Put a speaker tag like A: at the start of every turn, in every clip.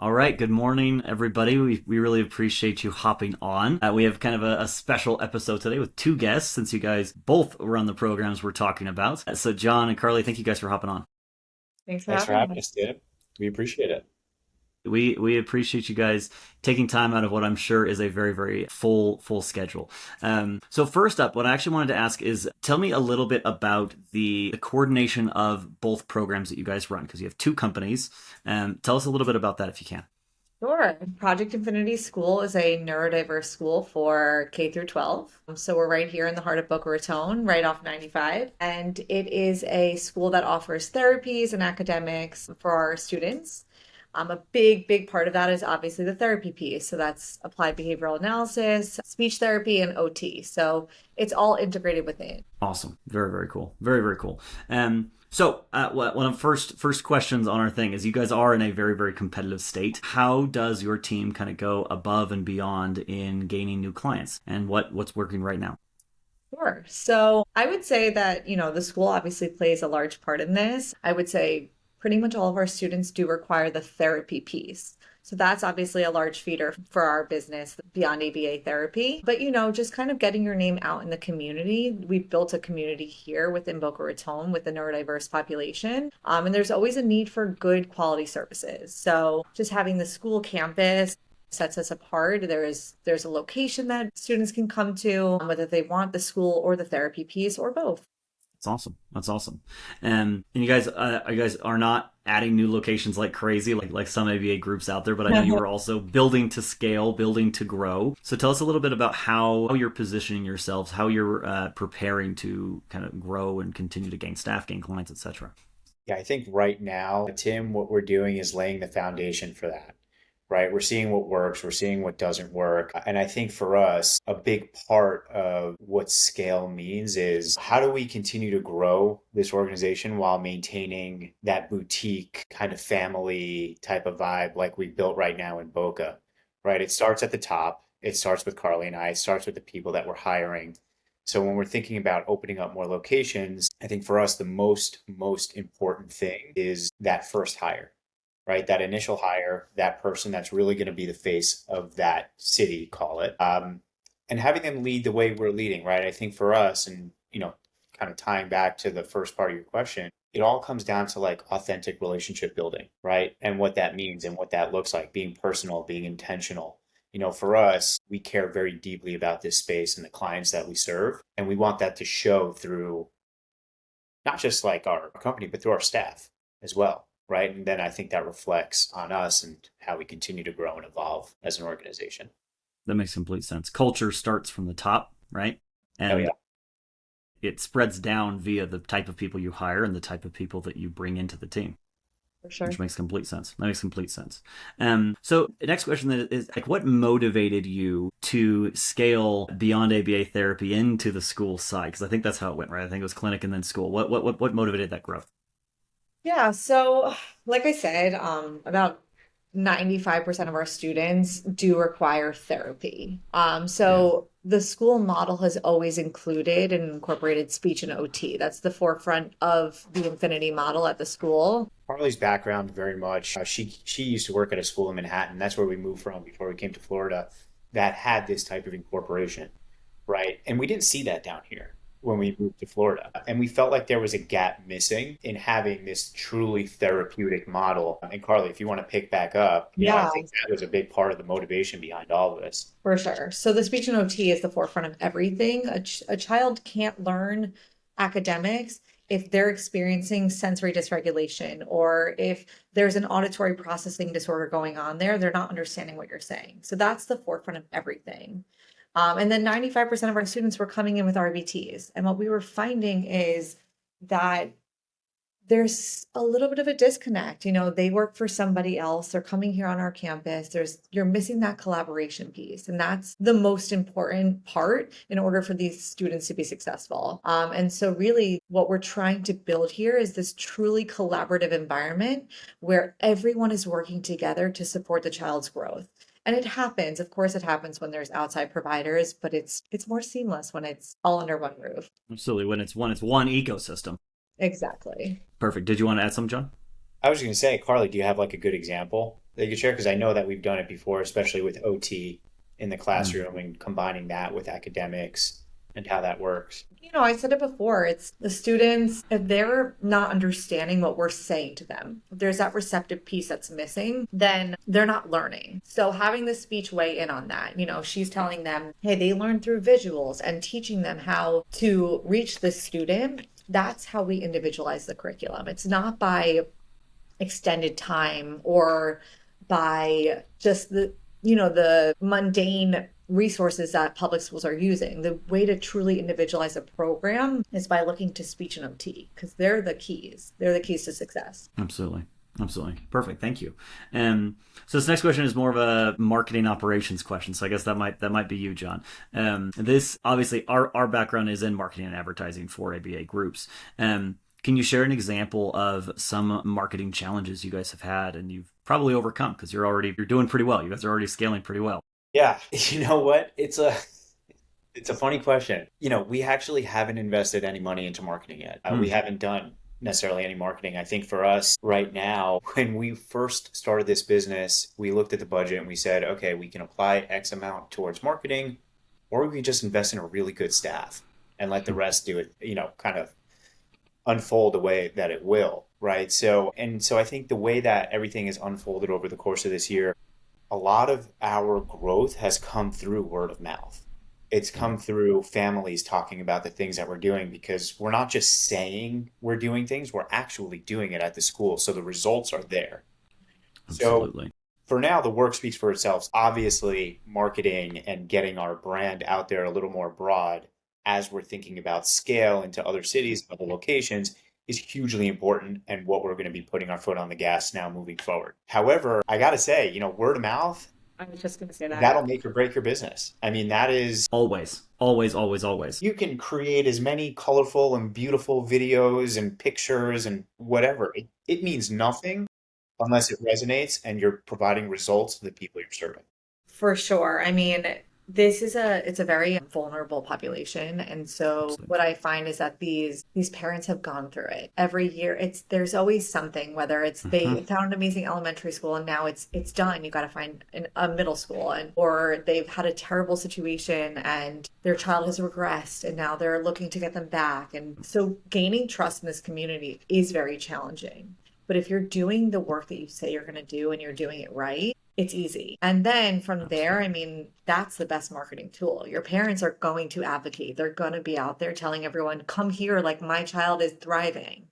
A: All right, good morning, everybody. We really appreciate you hopping on. We have kind of a special episode today with two guests, since you guys both run the programs we're talking about. So, John and Carly, thank you guys for hopping on.
B: Thanks for
C: Thanks for
B: having
C: having
B: us.
C: us, Tim. We appreciate it.
A: We appreciate you guys taking time out of what I'm sure is a very full schedule. So first up, what I actually wanted to ask is, tell me a little bit about the coordination of both programs that you guys run, because you have two companies. Tell us a little bit about that if you can.
B: Sure. Project Infinity School is a neurodiverse school for K through 12. So we're right here in the heart of Boca Raton, right off 95. And it is a school that offers therapies and academics for our students. A big part of that is obviously the therapy piece. So that's applied behavioral analysis, speech therapy, and OT. So it's all integrated within.
A: Awesome. Very cool. Very cool. One of first questions on our thing is, you guys are in a very competitive state. How does your team kind of go above and beyond in gaining new clients, and what's working right now?
B: Sure. So I would say that, the school obviously plays a large part in this. I would say pretty much all of our students do require the therapy piece. So that's obviously a large feeder for our business beyond ABA therapy. But, just kind of getting your name out in the community. We've built a community here within Boca Raton with the neurodiverse population. And there's always a need for good quality services. So just having the school campus sets us apart. There's a location that students can come to, whether they want the school or the therapy piece or both.
A: That's awesome. And you guys are not adding new locations like crazy, like some ABA groups out there. But I know you are also building to scale, building to grow. So tell us a little bit about how you're positioning yourselves, how you're preparing to kind of grow and continue to gain staff, gain clients, etc.
C: Yeah, I think right now, Tim, what we're doing is laying the foundation for that, right? We're seeing what works, we're seeing what doesn't work. And I think for us, a big part of what scale means is, how do we continue to grow this organization while maintaining that boutique kind of family type of vibe like we built right now in Boca, right? It starts at the top. It starts with Carly and I. It starts with the people that we're hiring. So when we're thinking about opening up more locations, I think for us the most important thing is that first hire, right? That initial hire, that person that's really going to be the face of that city, call it, and having them lead the way we're leading, right? I think for us, and kind of tying back to the first part of your question, it all comes down to like authentic relationship building, right? And what that means and what that looks like, being personal, being intentional. For us, we care very deeply about this space and the clients that we serve. And we want that to show through not just like our company, but through our staff as well. Right. And then I think that reflects on us and how we continue to grow and evolve as an organization.
A: That makes complete sense. Culture starts from the top, right?
C: Oh,
A: And
C: yeah.
A: it spreads down via the type of people you hire and the type of people that you bring into the team,
B: For sure.
A: which makes complete sense. That makes complete sense. So the next question is, like, what motivated you to scale beyond ABA therapy into the school side? Because I think that's how it went, right? I think it was clinic and then school. What motivated that growth?
B: Yeah, so like I said, about 95% of our students do require therapy.
A: Yeah.
B: So the school model has always included and incorporated speech and OT. That's the forefront of the Infinity model at the school.
C: Harley's background very much. She used to work at a school in Manhattan. That's where we moved from before we came to Florida. That had this type of incorporation, right? And we didn't see that down here when we moved to Florida. And we felt like there was a gap missing in having this truly therapeutic model. And Carly, if you want to pick back up, I
B: Yeah,
C: think that was a big part of the motivation behind all of this.
B: for sure. So the speech and OT is the forefront of everything. A child can't learn academics if they're experiencing sensory dysregulation or if there's an auditory processing disorder going on there, they're not understanding what you're saying. So that's the forefront of everything. And then 95% of our students were coming in with RBTs. And what we were finding is that there's a little bit of a disconnect. They work for somebody else. They're coming here on our campus. You're missing that collaboration piece. And that's the most important part in order for these students to be successful. And so really what we're trying to build here is this truly collaborative environment where everyone is working together to support the child's growth. And it happens, of course, it happens when there's outside providers, but it's more seamless when it's all under one roof.
A: Absolutely. When it's one ecosystem.
B: Exactly.
A: Perfect. Did you want to add something, John?
C: I was going to say, Carly, do you have like a good example that you could share? Because I know that we've done it before, especially with OT in the
A: Mm.
C: classroom and combining that with academics and how that works.
B: I said it before, it's the students, if they're not understanding what we're saying to them, if there's that receptive piece that's missing, then they're not learning. So having the speech weigh in on that, she's telling them, hey, they learn through visuals and teaching them how to reach the student. That's how we individualize the curriculum. It's not by extended time or by just the mundane resources that public schools are using. The way to truly individualize a program is by looking to speech and OT because they're the keys. They're the keys to success.
A: Absolutely. Absolutely. Perfect. Thank you. So this next question is more of a marketing operations question. So I guess that might be you, John. This obviously our background is in marketing and advertising for ABA groups. Can you share an example of some marketing challenges you guys have had and you've probably overcome because you're doing pretty well. You guys are already scaling pretty well.
C: Yeah, you know what? It's a funny question. We actually haven't invested any money into marketing yet. We
A: Hmm.
C: haven't done necessarily any marketing. I think for us right now, when we first started this business, we looked at the budget and we said, okay, we can apply X amount towards marketing, or we can just invest in a really good staff and let the rest do it, kind of unfold the way that it will, right? So I think the way that everything has unfolded over the course of this year, a lot of our growth has come through word of mouth. It's come through families talking about the things that we're doing because we're not just saying we're doing things, we're actually doing it at the school. So the results are there. So
A: Absolutely.
C: for now, the work speaks for itself. Obviously, marketing and getting our brand out there a little more broad as we're thinking about scale into other cities, other locations is hugely important and what we're going to be putting our foot on the gas now moving forward. However, I got to say, word of mouth,
B: I was just going to say that.
C: that'll make or break your business. I mean, that is,
A: Always. Always, always, always.
C: you can create as many colorful and beautiful videos and pictures and whatever. It means nothing unless it resonates and you're providing results to the people you're serving.
B: For sure. I mean, it's a very vulnerable population. And so
A: Absolutely.
B: what I find is that these parents have gone through it. Every year there's always something, whether it's
A: Hmm.
B: they found an amazing elementary school and now it's done. You got to find a middle school or they've had a terrible situation and their child has regressed and now they're looking to get them back. And so gaining trust in this community is very challenging. But if you're doing the work that you say you're going to do and you're doing it right, it's easy. And then from there,
A: Absolutely.
B: I mean, that's the best marketing tool. Your parents are going to advocate. They're going to be out there telling everyone, come here, like my child is thriving.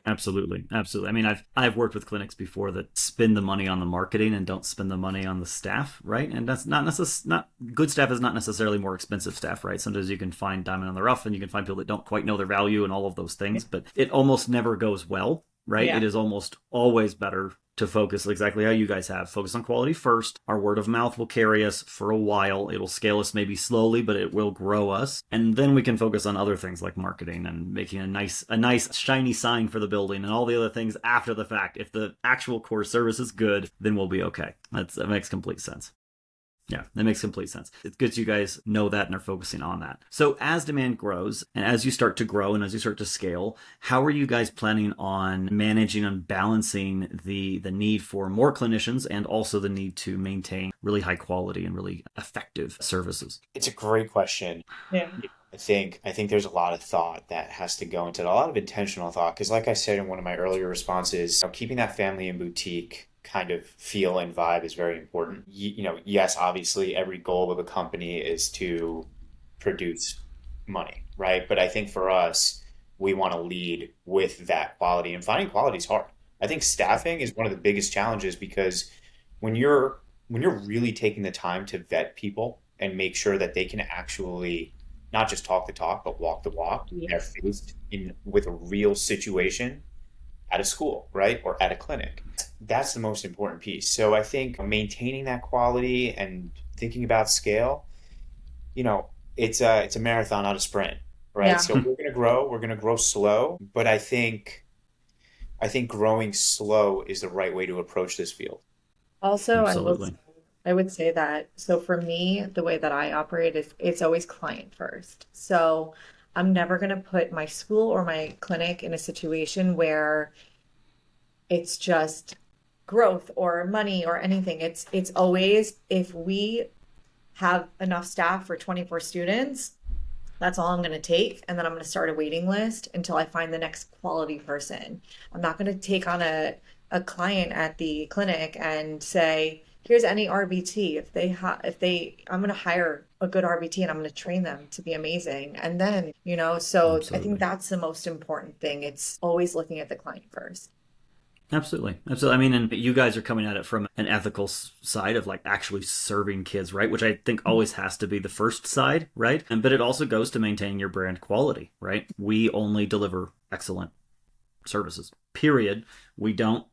A: Absolutely. Absolutely. I mean, I've worked with clinics before that spend the money on the marketing and don't spend the money on the staff, right? And that's not good staff is not necessarily more expensive staff, right? Sometimes you can find diamond on the rough and you can find people that don't quite know their value and all of those things, but it almost never goes well, right?
B: Yeah.
A: It is almost always better to focus exactly how you guys have. Focus on quality first. Our word of mouth will carry us for a while. It'll scale us maybe slowly, but it will grow us. And then we can focus on other things like marketing and making a nice shiny sign for the building and all the other things after the fact. If the actual core service is good, then we'll be okay. That makes complete sense. Yeah, that makes complete sense. It's good you guys know that and are focusing on that. So as demand grows and as you start to grow and as you start to scale, how are you guys planning on managing and balancing the need for more clinicians and also the need to maintain really high quality and really effective services?
C: It's a great question.
B: Yeah.
C: I think there's a lot of thought that has to go into it, a lot of intentional thought. Because, like I said in one of my earlier responses, keeping that family and boutique kind of feel and vibe is very important. Yes, obviously, every goal of a company is to produce money, right? But I think for us, we want to lead with that quality, and finding quality is hard. I think staffing is one of the biggest challenges because when you're really taking the time to vet people and make sure that they can actually not just talk the talk, but walk the walk.
B: Yeah.
C: They're faced in with a real situation at a school, right? Or at a clinic. That's the most important piece. So I think maintaining that quality and thinking about scale, you know, it's a marathon, not a sprint, right?
B: Yeah.
C: So we're gonna grow slow, but I think growing slow is the right way to approach this field.
B: Also,
A: Absolutely.
B: I would say that so for me, the way that I operate is it's always client first. So I'm never going to put my school or my clinic in a situation where it's just growth or money or anything. It's always, if we have enough staff for 24 students, that's all I'm going to take. And then I'm going to start a waiting list until I find the next quality person. I'm not going to take on a client at the clinic and say, here's any RBT. I'm going to hire a good RBT and I'm going to train them to be amazing. And then, so I
A: Absolutely.
B: think that's the most important thing. It's always looking at the client first.
A: Absolutely. Absolutely. I mean, and you guys are coming at it from an ethical side of like actually serving kids, right? Which I think always has to be the first side, right? But it also goes to maintaining your brand quality, right? We only deliver excellent services. Period. We don't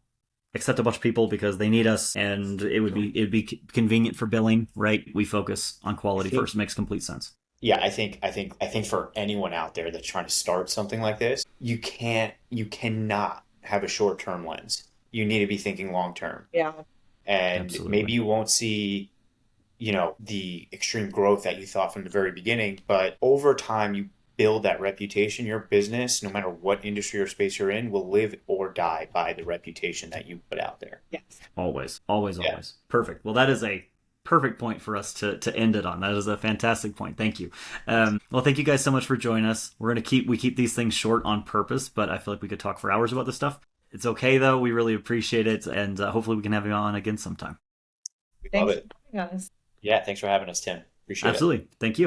A: accept a bunch of people because they need us and it'd be convenient for billing, right? We focus on quality first. Makes complete sense.
C: Yeah, I think for anyone out there that's trying to start something like this, you cannot have a short-term lens. You need to be thinking long-term.
B: Yeah.
C: And maybe
A: Absolutely.
C: you won't see, the extreme growth that you thought from the very beginning, but over time you build that reputation. Your business, no matter what industry or space you're in, will live or die by the reputation that you put out there.
B: Yes.
A: Always, always,
C: Yeah.
A: always. Perfect. Well, that is a perfect point for us to end it on. That is a fantastic point. Thank you. Well, thank you guys so much for joining us. We keep these things short on purpose, but I feel like we could talk for hours about this stuff. It's okay though. We really appreciate it, and hopefully we can have you on again sometime.
C: We love
B: Thanks
C: it.
B: for having us.
C: Yeah, thanks for having us, Tim. Appreciate it.
A: Absolutely. Thank you.